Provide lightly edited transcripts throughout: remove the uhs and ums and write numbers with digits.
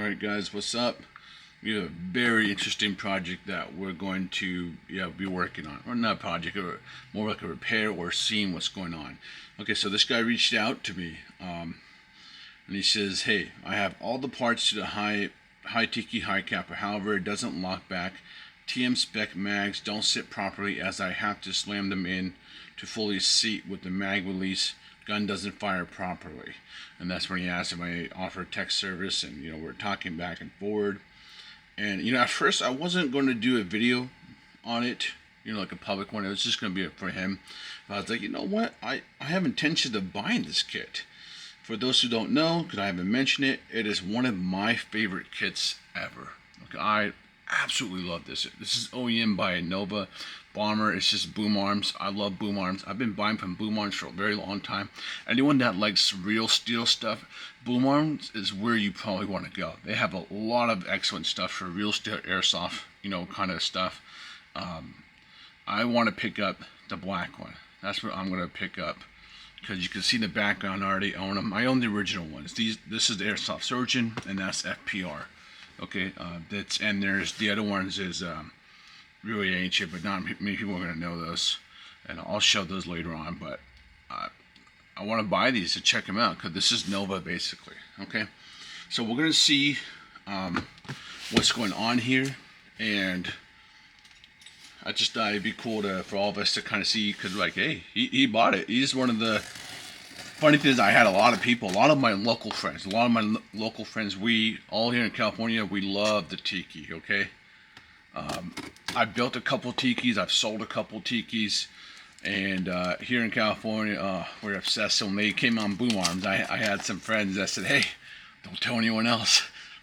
Alright guys, what's up? We have a very interesting project that we're going to be working on. Or not a project, or more like a repair or seeing what's going on. Okay, so this guy reached out to me and he says, hey, I have all the parts to the high TIKI high capper, however it doesn't lock back. TM spec mags don't sit properly as I have to slam them in to fully seat with the mag release. Gun doesn't fire properly. And that's when he asked if I offer tech service, and we're talking back and forward. And at first I wasn't going to do a video on it, like a public one. It was just going to be for him. But I was like, you know what, I have intention of buying this kit. For those who don't know, because I haven't mentioned it, it is one of my favorite kits ever. Okay, I absolutely love this. This is OEM by Nova Bomber. It's just boom arms. I love boom arms. I've been buying from boom arms for a very long time. Anyone that likes real steel stuff, boom arms is where you probably want to go. They have a lot of excellent stuff for real steel airsoft, kind of stuff. I want to pick up the black one. That's what I'm going to pick up, because you can see the background. I already own them. I own the original ones. This is the Airsoft Surgeon, and that's FPR. Okay, and there's the other ones is really ancient, but not many people are going to know those, and I'll show those later on. But I want to buy these to check them out, because this is Nova basically. Okay, so we're going to see what's going on here, and I just thought it'd be cool for all of us to kind of see, because like, hey, he bought it. He's one of the funny things. I had a lot of people, a lot of my local friends, we all here in California, we love the TIKI. Okay, I built a couple TIKIs, I've sold a couple TIKIs, and here in California, we're obsessed. So when they came on boom arms, I had some friends that said, hey, don't tell anyone else,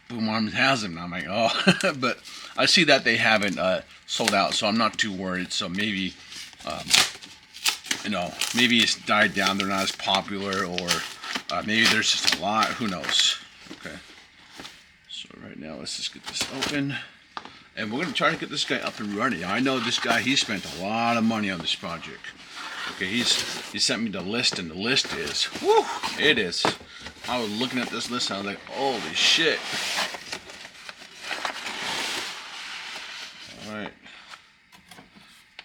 boom arms has them. And I'm like, oh. But I see that they haven't sold out, so I'm not too worried. So maybe maybe it's died down, they're not as popular, or maybe there's just a lot, who knows. Okay, so right now let's just get this open, and we're going to try to get this guy up and running. I know this guy, he spent a lot of money on this project. Okay, he sent me the list, and the list is, whoo, it is. I was looking at this list and I was like, holy shit.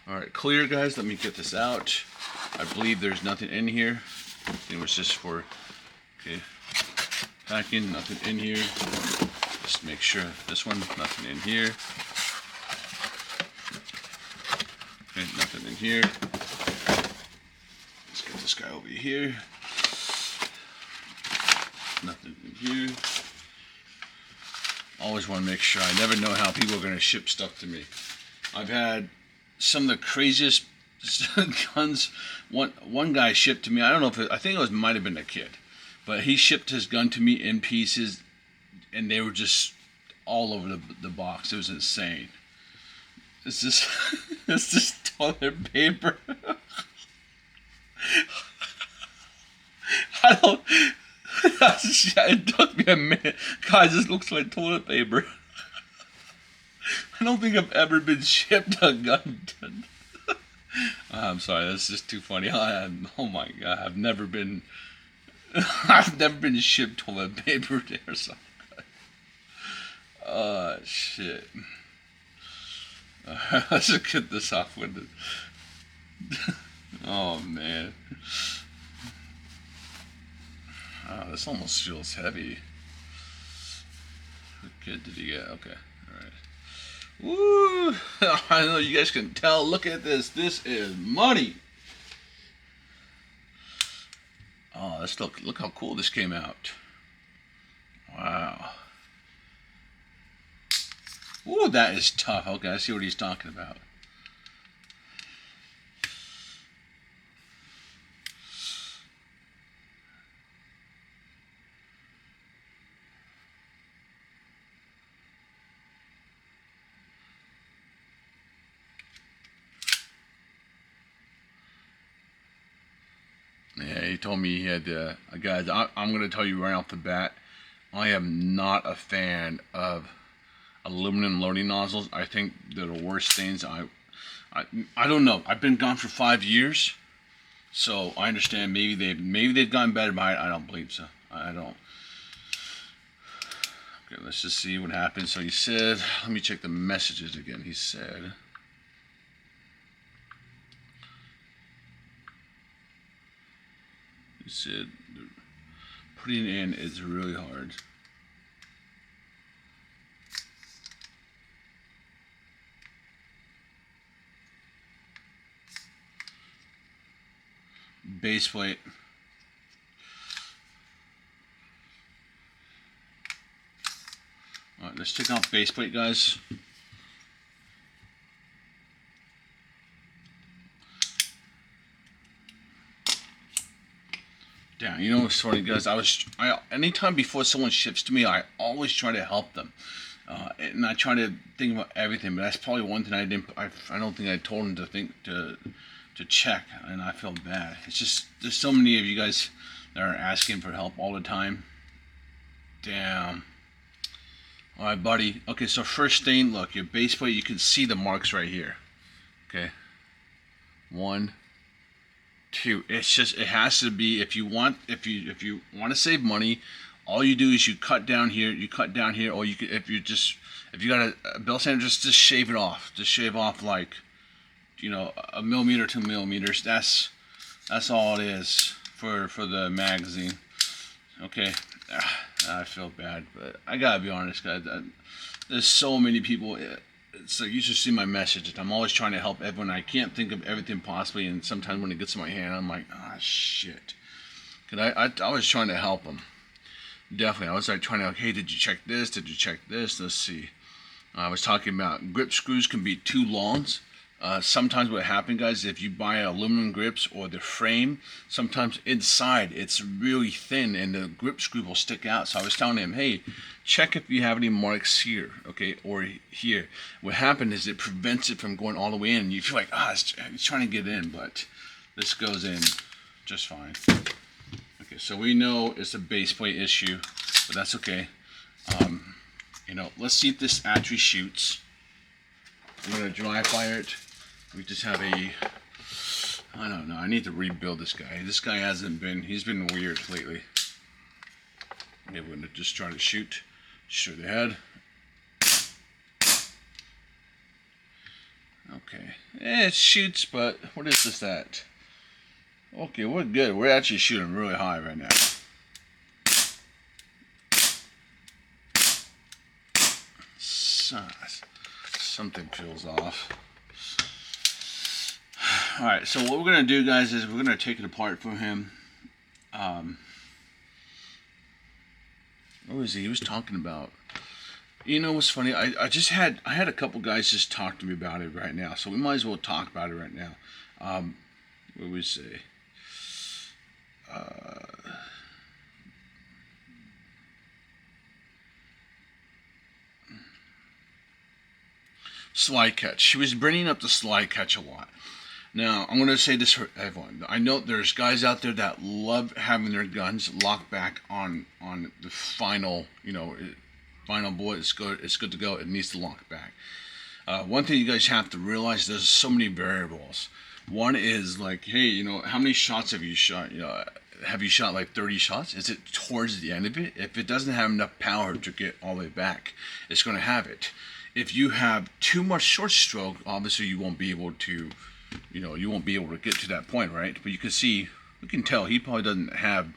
Alright, clear guys, let me get this out. I believe there's nothing in here. It was just for, okay, packing, nothing in here. Just make sure this one, nothing in here. Okay, nothing in here. Let's get this guy over here. Nothing in here. Always want to make sure. I never know how people are going to ship stuff to me. I've had some of the craziest guns. One guy shipped to me, I don't know if I think it might have been a kid, but he shipped his gun to me in pieces, and they were just all over the box. It was insane. It's just toilet paper. I don't. It took me a minute. Guys, this looks like toilet paper. I don't think I've ever been shipped a gun. I'm sorry, that's just too funny. Oh my god, I've never been shipped toilet paper there. So, shit. Let's just get this off with it. Oh man. Oh, this almost feels heavy. What kid did he get? Okay, alright. Woo! I know you guys can tell. Look at this. This is money. Oh, let's look how cool this came out. Wow. Ooh, that is tough. Okay, I see what he's talking about. Yeah, he told me he had guys, I'm going to tell you right off the bat, I am not a fan of aluminum loading nozzles. I think they're the worst things. I don't know. I've been gone for 5 years, so I understand maybe they've gotten better, but I don't believe so. I don't. Okay, let's just see what happens. So he said, let me check the messages again. He said, putting it in is really hard. Base plate. Alright, let's check out base plate, guys. Damn, you know what's funny, guys? Anytime before someone ships to me, I always try to help them. And I try to think about everything, but that's probably one thing I don't think I told him to check, and I feel bad. It's just, there's so many of you guys that are asking for help all the time. Damn. Alright, buddy. Okay, so first thing, look, your base plate, you can see the marks right here. Okay. 1, 2. It's just, it has to be, if you want to save money, all you do is you cut down here, or you could, if you got a bill sander, just shave it off. Just shave off like, you know, 1 millimeter, 2 millimeters. That's all it is for the magazine. Okay. I feel bad, but I gotta be honest, guys. There's so many people. It's like, you should see my message. I'm always trying to help everyone. I can't think of everything possibly, and sometimes when it gets in my hand, I'm like, ah, shit. Cause I was trying to help them. Definitely, I was like trying to, hey, did you check this? Did you check this? Let's see. I was talking about grip screws can be too long. Sometimes what happens, guys, if you buy aluminum grips or the frame, sometimes inside it's really thin and the grip screw will stick out. So I was telling him, hey, check if you have any marks here, okay, or here. What happened is it prevents it from going all the way in. You feel like, it's trying to get in, but this goes in just fine. Okay, so we know it's a base plate issue, but that's okay. You know, let's see if this actually shoots. I'm gonna dry fire it. We just have I don't know, I need to rebuild this guy. This guy he's been weird lately. Maybe we're gonna just try to shoot the head. Okay, it shoots, but what is this at? Okay, we're good. We're actually shooting really high right now. Something feels off. Alright, so what we're going to do, guys, is we're going to take it apart for him. What was he? He was talking about. You know what's funny? I had a couple guys just talk to me about it right now, so we might as well talk about it right now. What we say? Slide catch. She was bringing up the slide catch a lot. Now, I'm going to say this for everyone. I know there's guys out there that love having their guns locked back on the final, final bullet. It's good to go. It needs to lock back. One thing you guys have to realize, there's so many variables. One is like, hey, how many shots have you shot? Have you shot like 30 shots? Is it towards the end of it? If it doesn't have enough power to get all the way back, it's going to have it. If you have too much short stroke, obviously you won't be able to, you won't be able to get to that point, right? But you can see, we can tell he probably doesn't have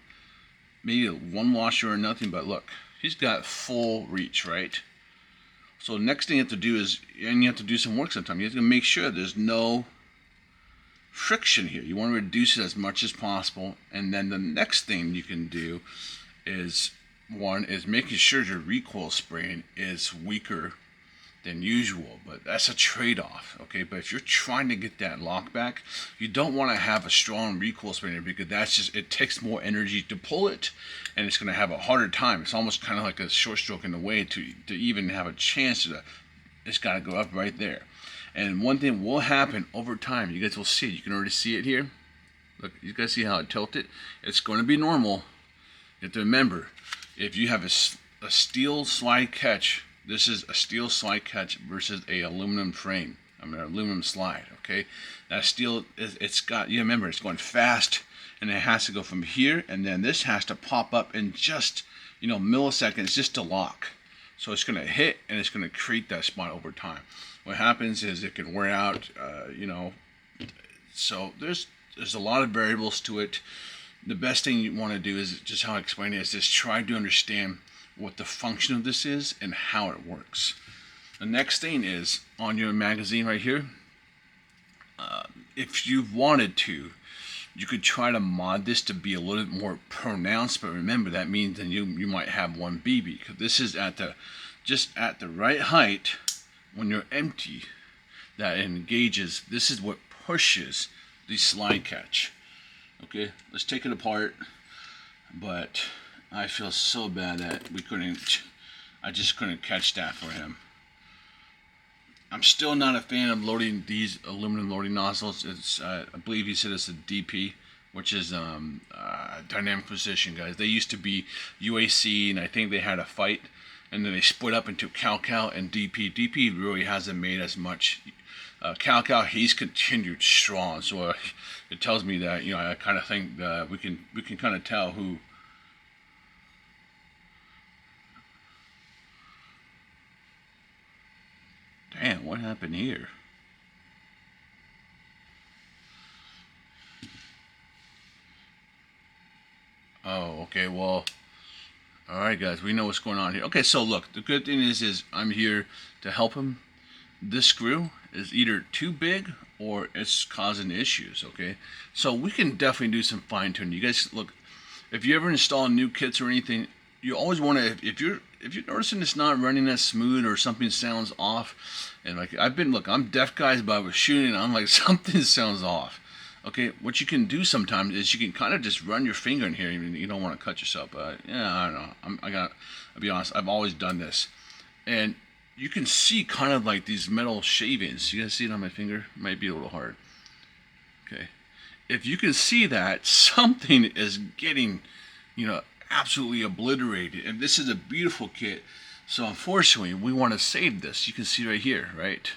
maybe one washer or nothing, but look, he's got full reach, right? So the next thing you have to do is, and you have to do some work sometime, you have to make sure there's no friction here. You want to reduce it as much as possible, and then the next thing you can do is, one is making sure your recoil spring is weaker than usual, but that's a trade-off, okay? But if you're trying to get that lock back, you don't want to have a strong recoil spring, because it takes more energy to pull it, and it's going to have a harder time. It's almost kind of like a short stroke in a way to even have a chance to. It's got to go up right there. And one thing will happen over time. You guys will see. You can already see it here. Look, you guys see how it tilted? It's going to be normal. You have to remember, if you have a steel slide catch. This is a steel slide catch versus a aluminum frame. Aluminum slide, okay? That steel, you remember, it's going fast, and it has to go from here, and then this has to pop up in just, milliseconds just to lock. So it's going to hit and it's going to create that spot over time. What happens is it can wear out, so there's a lot of variables to it. The best thing you want to do is just how I explained it, is just try to understand what the function of this is and how it works. The next thing is on your magazine right here. If you wanted to, you could try to mod this to be a little bit more pronounced, but remember that means then you might have one BB, because this is just at the right height when you're empty that engages. This is what pushes the slide catch. Okay, let's take it apart. But I feel so bad that I just couldn't catch that for him. I'm still not a fan of loading these aluminum loading nozzles. It's I believe he said it's a DP, which is dynamic position, guys. They used to be UAC, and I think they had a fight, and then they split up into Cal and DP. DP really hasn't made as much. Cal, he's continued strong, so it tells me that, you know, I kind of think that we can kind of tell who. Damn, what happened here? Oh, okay, well, all right, guys, we know what's going on here. Okay, so look, the good thing is I'm here to help him. This screw is either too big or it's causing issues, okay? So we can definitely do some fine tuning. You guys, look, if you ever install new kits or anything, you always want to, if you're noticing it's not running as smooth or something sounds off, and like I'm deaf, guys, but I was shooting and I'm like, something sounds off. Okay, what you can do sometimes is you can kind of just run your finger in here. You don't want to cut yourself, but yeah, I don't know. I'll be honest, I've always done this. And you can see kind of like these metal shavings. You guys see it on my finger? It might be a little hard. Okay. If you can see that, something is getting, absolutely obliterated. And this is a beautiful kit. So unfortunately, we want to save this. You can see right here, right?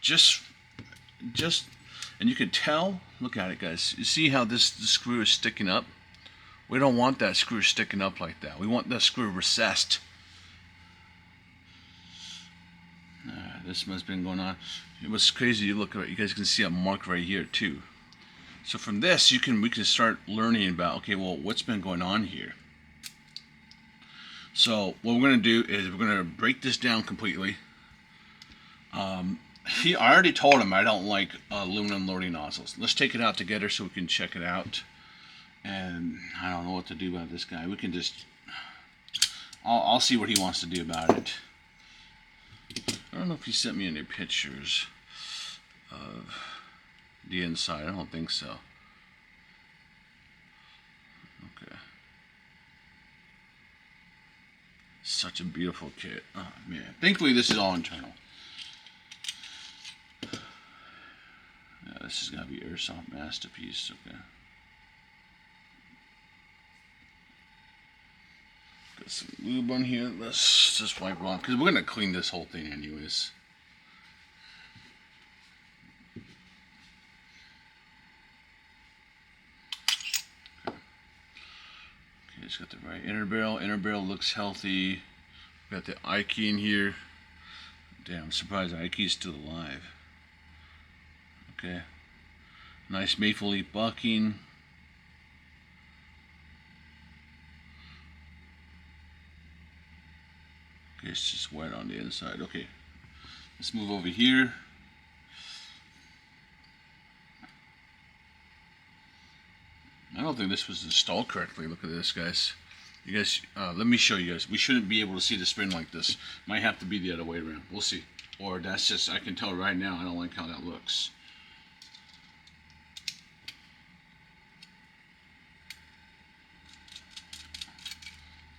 Just, and you can tell, look at it, guys. You see how the screw is sticking up? We don't want that screw sticking up like that. We want that screw recessed. This must have been going on. It was crazy. You look at it, you guys can see a mark right here too. So from this, we can start learning about, okay, well, what's been going on here. So what we're going to do is we're going to break this down completely. I already told him I don't like aluminum loading nozzles. Let's take it out together so we can check it out. And I don't know what to do about this guy. We can just, I'll see what he wants to do about it. I don't know if he sent me any pictures of the inside. I don't think so. Okay. Such a beautiful kit. Oh man. Thankfully this is all internal. Yeah, this is gonna be airsoft masterpiece. Okay. Got some lube on here. Let's just wipe it off because we're gonna clean this whole thing anyways. Okay, it's got the right inner barrel. Inner barrel looks healthy. Got the TIKI in here. Damn, I'm surprised TIKI is still alive. Okay. Nice maple leaf bucking. Okay, it's just wet on the inside. Okay, let's move over here. I don't think this was installed correctly. Look at this, guys. You guys, let me show you guys. We shouldn't be able to see the spring like this. Might have to be the other way around. We'll see. Or that's just, I can tell right now, I don't like how that looks.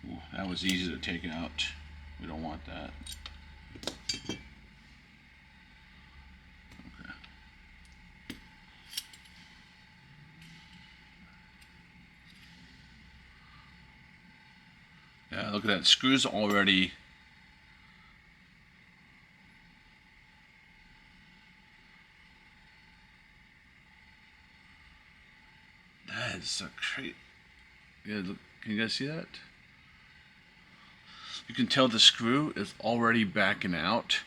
Ooh, that was easy to take out. We don't want that. Okay. Yeah, look at that. Screws already. That is so crazy. Yeah, look, can you guys see that? you can tell the screw is already backing out.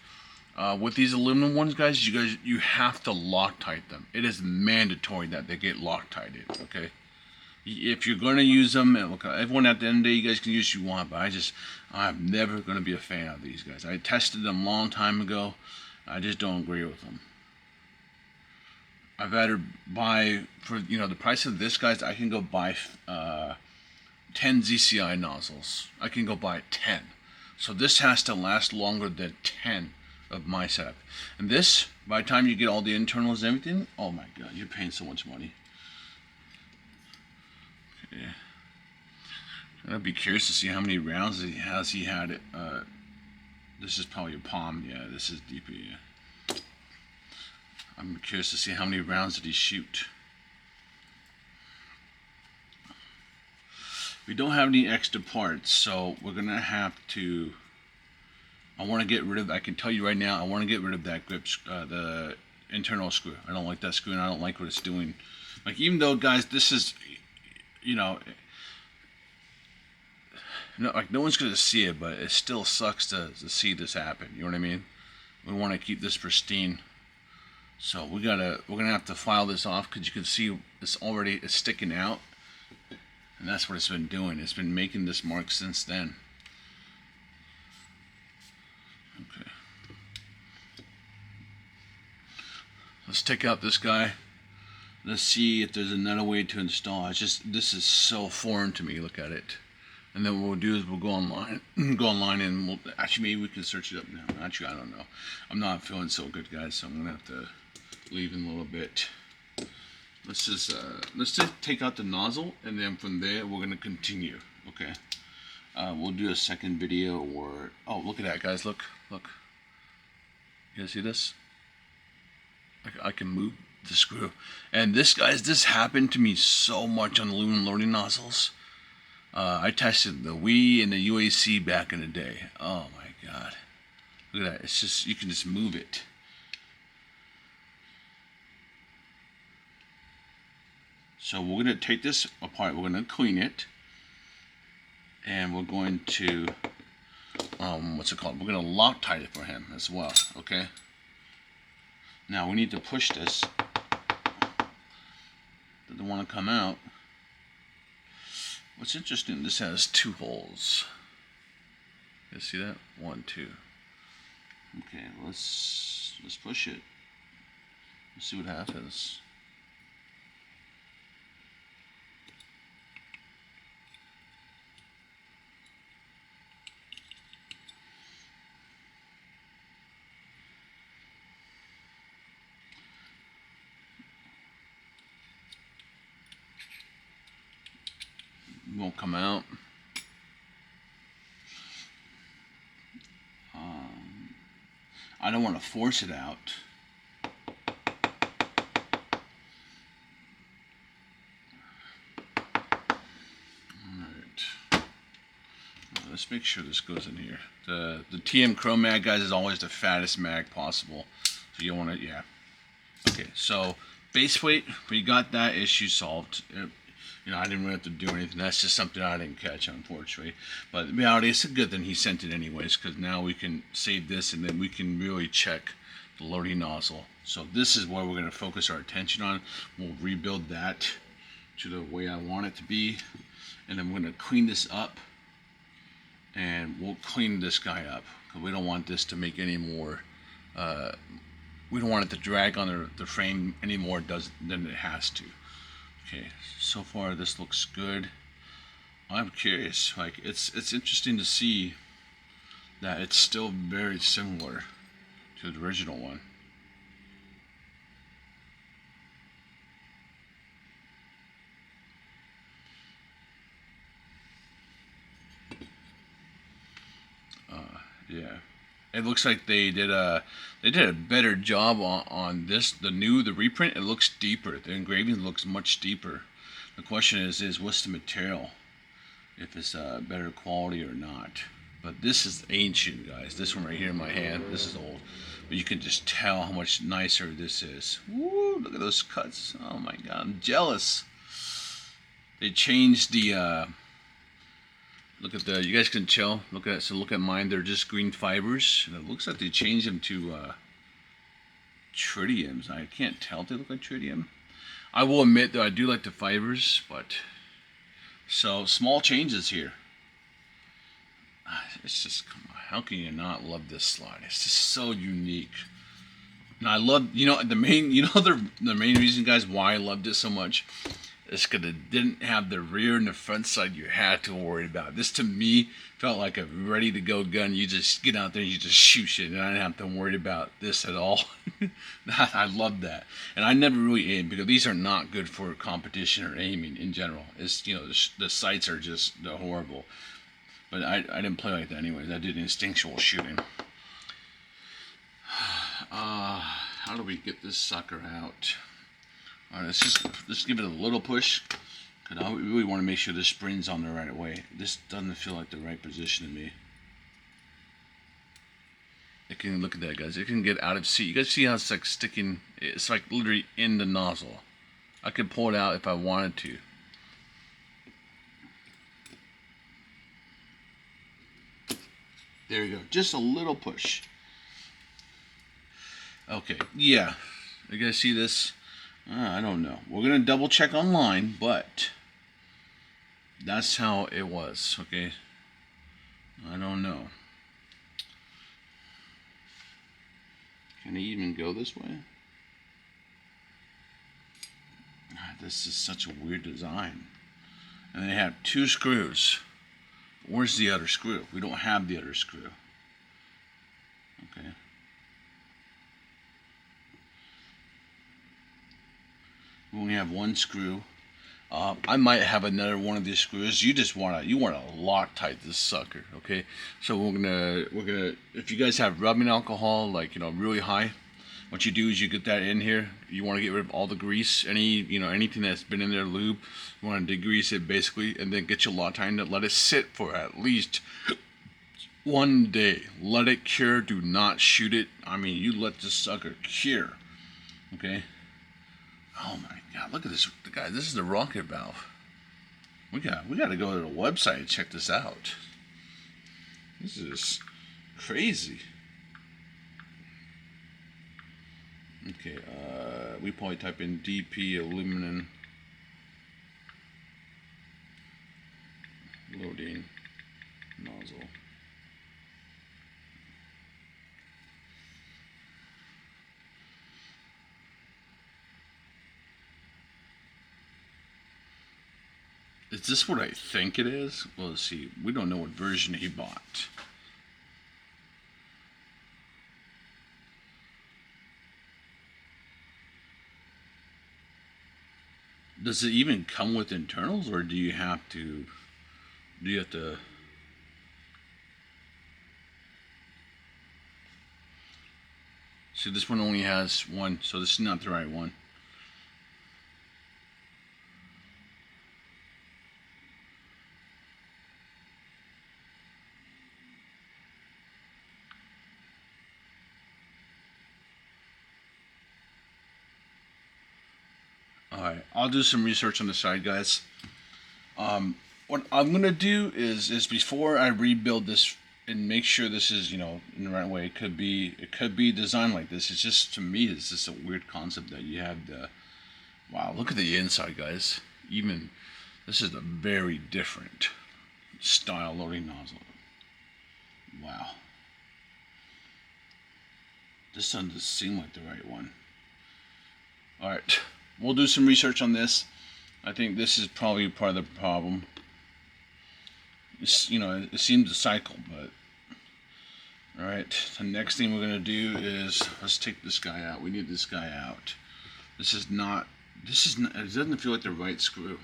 With these aluminum ones, guys, you have to Loctite them. It is mandatory that they get Loctited, okay? If you're going to use them, look, everyone at the end of the day, you guys can use what you want, but I'm never going to be a fan of these guys. I tested them a long time ago. I just don't agree with them. I'd rather buy, for the price of this, guys, I can go buy 10 ZCI nozzles. I can go buy 10. So this has to last longer than 10 of my setup. And this, by the time you get all the internals and everything, oh my god, you're paying so much money. Okay. I'd be curious to see how many rounds he had it. This is probably a palm. Yeah, this is deeper. Yeah. I'm curious to see how many rounds did he shoot. We don't have any extra parts, so we're gonna have to. I want to get rid of. I can tell you right now, I want to get rid of that grip, the internal screw. I don't like that screw, and I don't like what it's doing. Like, even though, guys, this is, like, no one's gonna see it, but it still sucks to see this happen. You know what I mean? We want to keep this pristine, so we're gonna have to file this off, because you can see it's sticking out, and that's what it's been doing. It's been making this mark since then. Okay. Let's take out this guy. Let's see if there's another way to install. This is so foreign to me. Look at it. And then what we'll do is we'll go online, and actually, maybe we can search it up now. Actually, I don't know. I'm not feeling so good, guys, so I'm gonna have to leave in a little bit. Let's just take out the nozzle, and then from there we're gonna continue. Okay. We'll do a second video, or oh, look at that, guys! Look. You guys see this? I can move the screw, and this happened to me so much on aluminum loading nozzles. I tested the Wii and the UAC back in the day. Oh my god. Look at that. It's just, you can just move it. So we're going to take this apart. We're going to clean it. And we're going to, what's it called? We're going to Loctite it for him as well. Okay. Now we need to push this. Doesn't want to come out. What's interesting, this has 2 holes. You see that? 1, 2. Okay, let's push it. Let's see what happens. Won't come out. I don't want to force it out. Alright. Let's make sure this goes in here. The TM Chrome mag, guys, is always the fattest mag possible. So you want to, yeah. Okay, so base weight, we got that issue solved. I didn't really have to do anything. That's just something I didn't catch, unfortunately. But the reality, it's a good thing he sent it anyways, because now we can save this, and then we can really check the loading nozzle. So this is where we're going to focus our attention on. We'll rebuild that to the way I want it to be. And then we're going to clean this up. And we'll clean this guy up, because we don't want this to make any more... we don't want it to drag on the frame any more than it has to. Okay, so far this looks good. I'm curious, like, it's interesting to see that it's still very similar to the original one. Yeah, it looks like they did a better job on this. The reprint, it looks deeper. The engraving looks much deeper. The question is what's the material? If it's better quality or not. But this is ancient, guys. This one right here in my hand, this is old. But you can just tell how much nicer this is. Woo! Look at those cuts. Oh my God, I'm jealous. They changed the Look at the, you guys can tell, look at, so look at mine, they're just green fibers. And it looks like they changed them to tritiums. I can't tell if they look like tritium. I will admit that I do like the fibers, but, so small changes here. It's just, come on, how can you not love this slide? It's just so unique. And I love, you know, the main reason, guys, why I loved it so much is because it didn't have the rear and the front side you had to worry about. This, to me, felt like a ready-to-go gun. You just get out there and you just shoot shit, and I didn't have to worry about this at all. I love that. And I never really aimed, because these are not good for competition or aiming in general. It's, you know, the sights are just horrible. But I didn't play like that anyways. I did instinctual shooting. How do we get this sucker out? All right, let's give it a little push, because I really want to make sure this spring's on the right way. This doesn't feel like the right position to me. It can, look at that, guys. It can get out of seat. You guys see how it's like sticking? It's like literally in the nozzle. I could pull it out if I wanted to. There you go. Just a little push. Okay, yeah. You guys see this? I don't know. We're going to double check online, but that's how it was, okay? I don't know. Can it even go this way? This is such a weird design. And they have two screws. Where's the other screw? We don't have the other screw. Okay. We only have one screw. I might have another one of these screws. You want to Loctite this sucker, okay? So we're gonna if you guys have rubbing alcohol, like, you know, really high, what you do is you get that in here. You want to get rid of all the grease, anything that's been in there, lube. You want to degrease it basically, and then get your Loctite and let it sit for at least 1 day. Let it cure. Do not shoot it. I mean, you let this sucker cure, okay? Oh my God! Look at this, guys. This is the rocket valve. We got to go to the website and check this out. This is crazy. Okay, we probably type in DP aluminum loading nozzle. Is this what I think it is? Well, let's see. We don't know what version he bought. Does it even come with internals, or do you have to? See, this one only has one, so this is not the right one. Alright, I'll do some research on the side, guys. What I'm gonna do is before I rebuild this and make sure this is, you know, in the right way. It could be designed like this. It's just, to me, it's just a weird concept that you have the. Wow, look at the inside, guys. Even this is a very different style loading nozzle. Wow. This doesn't seem like the right one. Alright, we'll do some research on this. I think this is probably part of the problem. It's, you know, it seems to cycle, but alright, the next thing we're gonna do is let's take this guy out. We need this guy out. It doesn't feel like the right screw.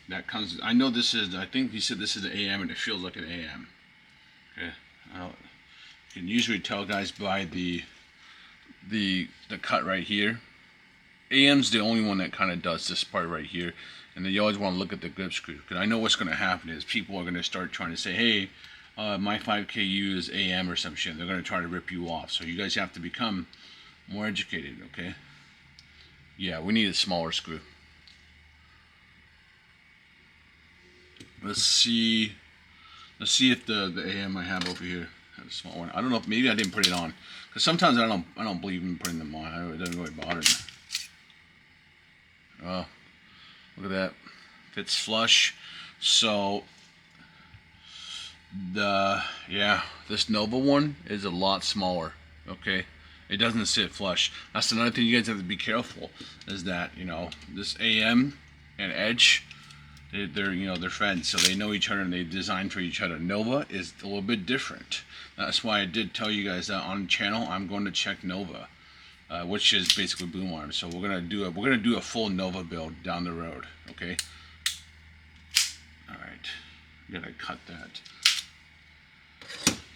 That comes, I know this is, I think he said this is an AM and it feels like an AM. Okay, you can usually tell, guys, by the cut right here. AM's the only one that kind of does this part right here, and then you always want to look at the grip screw, because I know what's going to happen is people are going to start trying to say, hey, my 5KU is AM or some shit. They're going to try to rip you off, so you guys have to become more educated, okay? Yeah, we need a smaller screw. Let's see. Let's see if the AM I have over here has a small one. I don't know if maybe I didn't put it on, because sometimes I don't believe in putting them on. It doesn't really bother me. Oh, look at that. Fits flush. So this Nova one is a lot smaller. Okay, it doesn't sit flush. That's another thing you guys have to be careful, is that this AM and Edge, they're friends, so they know each other and they design for each other. Nova is a little bit different. That's why I did tell you guys that on the channel I'm going to check Nova, which is basically boom arms. So we're gonna do a full Nova build down the road. Okay. All right. Gotta cut that.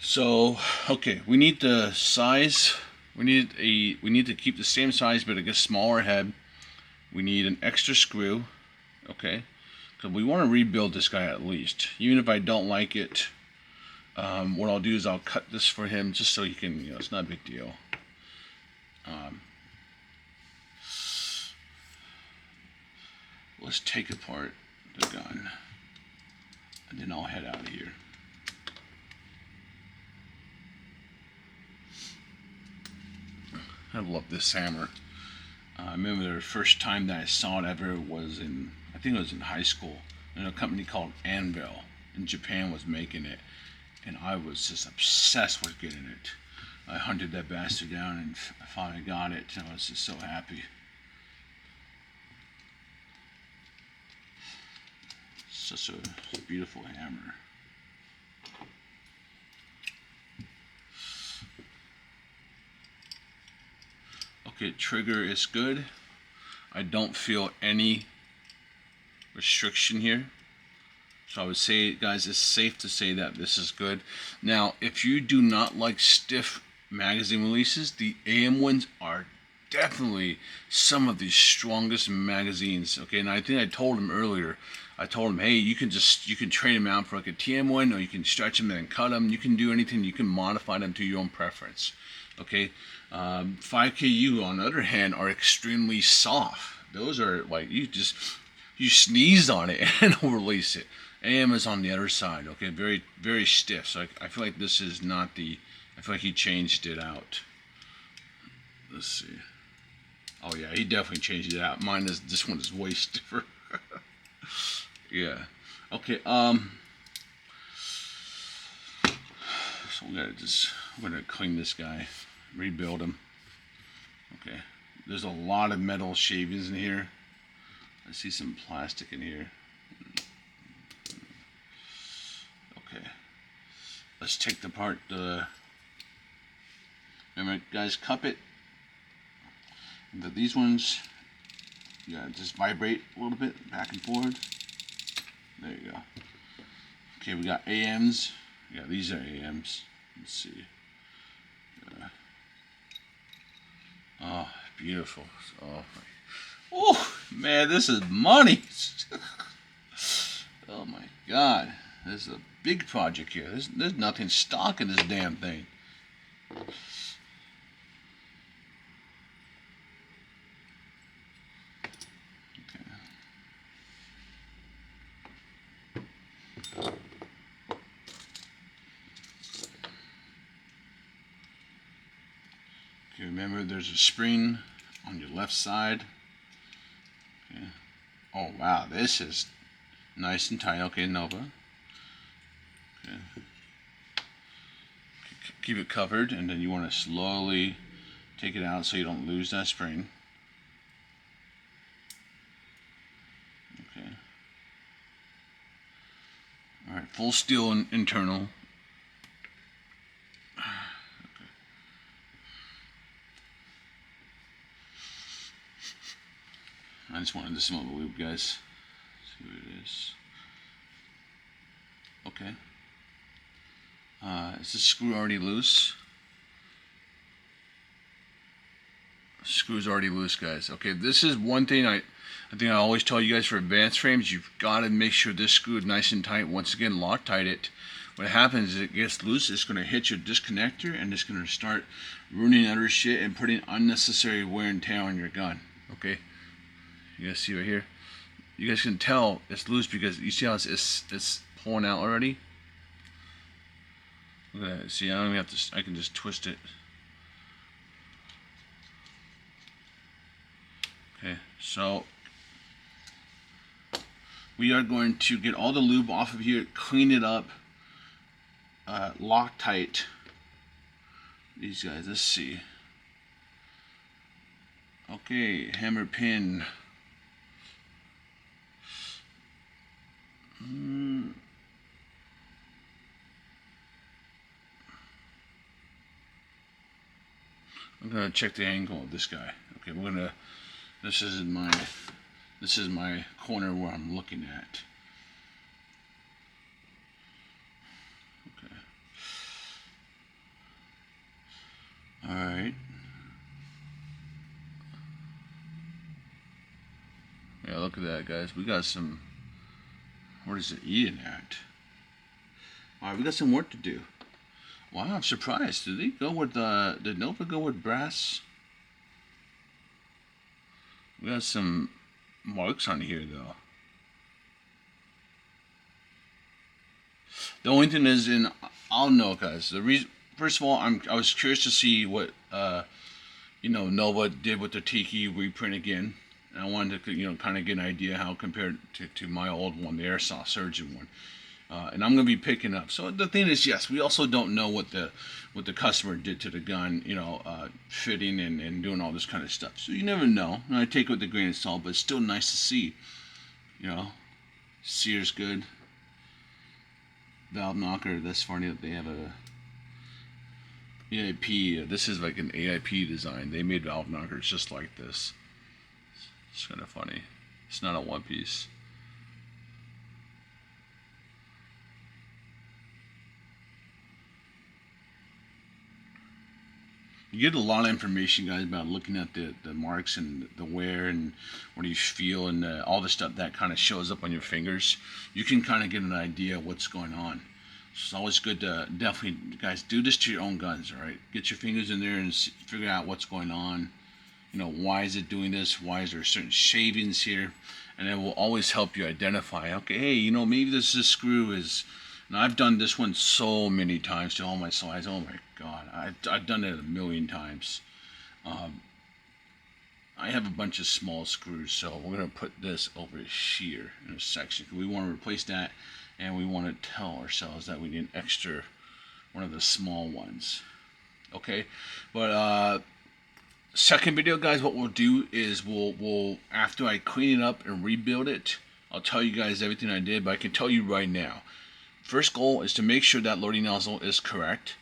So okay, we need the size. We need to keep the same size, but a smaller head. We need an extra screw. Okay. Because we want to rebuild this guy at least. Even if I don't like it, what I'll do is I'll cut this for him just so he can, it's not a big deal. Let's take apart the gun, and then I'll head out of here. I love this hammer. I remember the first time that I saw it ever was I think it was in high school, and a company called Anvil in Japan was making it, and I was just obsessed with getting it. I hunted that bastard down and I finally got it, and I was just so happy. Such a beautiful hammer. Okay, trigger is good. I don't feel any restriction here. So I would say, guys, it's safe to say that this is good. Now, if you do not like stiff magazine releases, the AM ones are definitely some of the strongest magazines. Okay, and I think I told him earlier, hey, you can train them out for like a TM one, or you can stretch them and cut them. You can do anything. You can modify them to your own preference. Okay, 5KU on the other hand are extremely soft. Those are like you sneeze on it and it'll release it. AM is on the other side. Okay, very very stiff. So I feel like this is not the. I feel like he changed it out. Let's see. Oh yeah, he definitely changed it out. This one is way stiffer. Yeah. Okay. So we're gonna clean this guy, rebuild him. Okay. There's a lot of metal shavings in here. I see some plastic in here. Okay. Let's take apart the. Remember, guys, cup it. These ones, just vibrate a little bit back and forth. There you go. Okay, we got AMs. Yeah, these are AMs. Let's see. Oh, beautiful. Oh man, this is money. Oh my God, this is a big project here. There's nothing stock in this damn thing. Okay, remember there's a spring on your left side. Okay. Oh wow, this is nice and tight. Okay, Nova. Okay. Keep it covered, and then you want to slowly take it out so you don't lose that spring. Okay. All right, full steel internal. I just wanted to smell the lube, guys. See what it is. Okay. Is the screw already loose? Screw's already loose, guys. Okay, this is one thing I think I always tell you guys for advanced frames. You've got to make sure this screw is nice and tight. Once again, Loctite it. What happens is it gets loose, it's going to hit your disconnector, and it's going to start ruining other shit and putting unnecessary wear and tear on your gun. Okay, you guys see right here? You guys can tell it's loose because you see how it's pulling out already. Look at that. See, I don't even have to. I can just twist it. Okay, so we are going to get all the lube off of here, clean it up, Loctite these guys. Let's see. Okay, hammer pin. I'm gonna check the angle of this guy. Okay, we're gonna. This is my corner where I'm looking at. Okay. All right. Yeah, look at that, guys. We got some. What is it eating at? All right, we got some work to do. Wow, I'm surprised. Did they go with did Nova go with brass? We got some marks on here though. The only thing is, I'll know, guys. The reason, first of all, I was curious to see what Nova did with the TIKI reprint again. And I wanted to kind of get an idea how compared to my old one, the Airsoft Surgeon one. And I'm going to be picking up. So the thing is, yes, we also don't know what the customer did to the gun, fitting and doing all this kind of stuff. So you never know. And I take it with a grain of salt, but it's still nice to see. Sears good. Valve knocker. That's funny that they have a AIP. This is like an AIP design. They made valve knockers just like this. It's kind of funny. It's not a one piece. You get a lot of information, guys, about looking at the marks and the wear and what do you feel and all the stuff that kind of shows up on your fingers. You can kind of get an idea of what's going on. It's always good to definitely, guys, do this to your own guns, all right? Get your fingers in there and figure out what's going on. Why is it doing this? Why is there certain shavings here? And it will always help you identify, okay, hey, maybe this screw is, and I've done this one so many times to all my slides. Oh my God, I've done it a million times. I have a bunch of small screws, so we're going to put this over here in a section. We want to replace that, and we want to tell ourselves that we need an extra one of the small ones. Okay, but second video, guys, what we'll do is we'll after I clean it up and rebuild it, I'll tell you guys everything I did, but I can tell you right now. First goal is to make sure that loading nozzle is correct.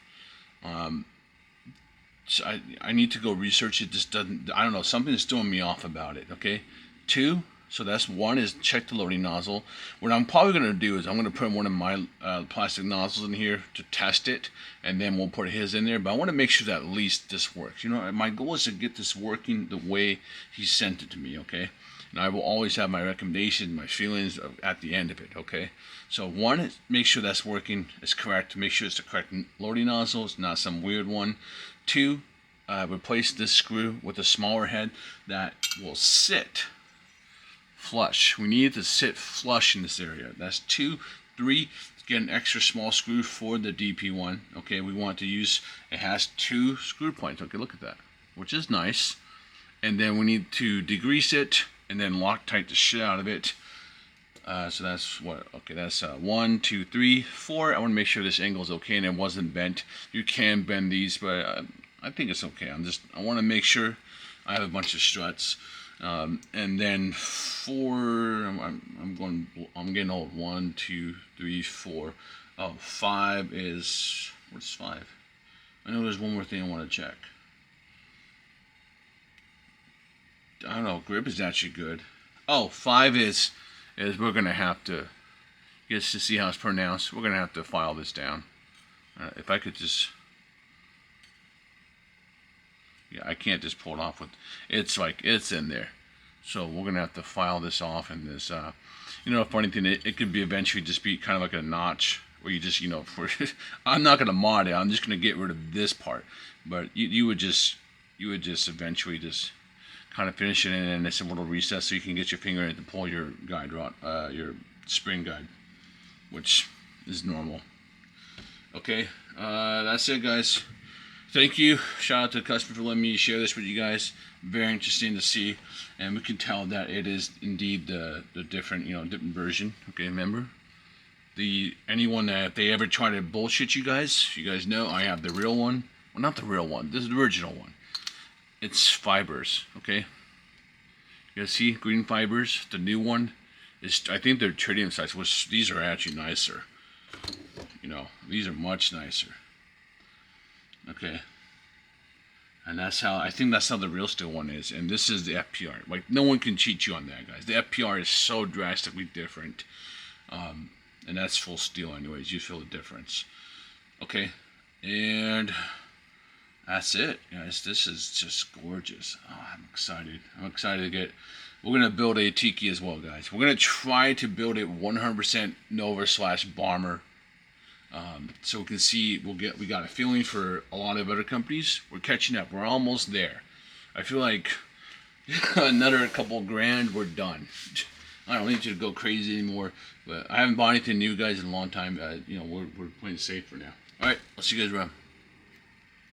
So I need to go research it. Just doesn't, I don't know, something is throwing me off about it. Okay, 2. So that's 1 is check the loading nozzle. What I'm probably going to do is I'm going to put one of my plastic nozzles in here to test it, and then we'll put his in there. But I want to make sure that at least this works. My goal is to get this working the way he sent it to me. Okay. And I will always have my recommendations, my feelings at the end of it, okay? So 1 is make sure that's working, it's correct, make sure it's the correct loading nozzle, it's not some weird one. 2, replace this screw with a smaller head that will sit flush. We need it to sit flush in this area. That's 2. 3, get an extra small screw for the DP1, okay? We want to use, it has 2 screw points, okay, look at that, which is nice. And then we need to degrease it, and then Loctite the shit out of it. So that's what, okay, that's 1, 2, 3, 4. I want to make sure this angle is okay and it wasn't bent. You can bend these, but I think it's okay. I want to make sure. I have a bunch of struts. And then 4, I'm getting old. 1, 2, 3, 4. Oh, 5 is, what's 5? I know there's one more thing I want to check. I don't know, grip is actually good. Oh, 5 is we're going to have to, just to see how it's pronounced, we're going to have to file this down. If I could just, yeah, I can't just pull it off with, it's in there. So we're going to have to file this off in this, a funny thing, it could be eventually just be kind of like a notch, where you just, I'm not going to mod it, I'm just going to get rid of this part. But you would just eventually just kind of finish it in, and it's a little recess so you can get your finger in to pull your guide rod, your spring guide, which is normal. Okay, that's it, guys. Thank you. Shout out to the customer for letting me share this with you guys. Very interesting to see, and we can tell that it is indeed the different, different version. Okay, remember anyone that if they ever try to bullshit you guys know I have the real one. Well, not the real one. This is the original one. It's fibers. Okay. You guys see green fibers? The new one is, I think they're tritium size, which these are actually nicer. These are much nicer. Okay. And I think that's how the real steel one is. And this is the FPR. Like, no one can cheat you on that, guys. The FPR is so drastically different. And that's full steel anyways. You feel the difference. Okay. And that's it, guys. This is just gorgeous. Oh, I'm excited. We're going to build a TIKI as well, guys. We're going to try to build it 100% Nova/Bomber. So we can see, we got a feeling for a lot of other companies. We're catching up. We're almost there. I feel like another couple grand, we're done. I don't need you to go crazy anymore. But I haven't bought anything new, guys, in a long time. We're playing safe for now. All right, I'll see you guys around.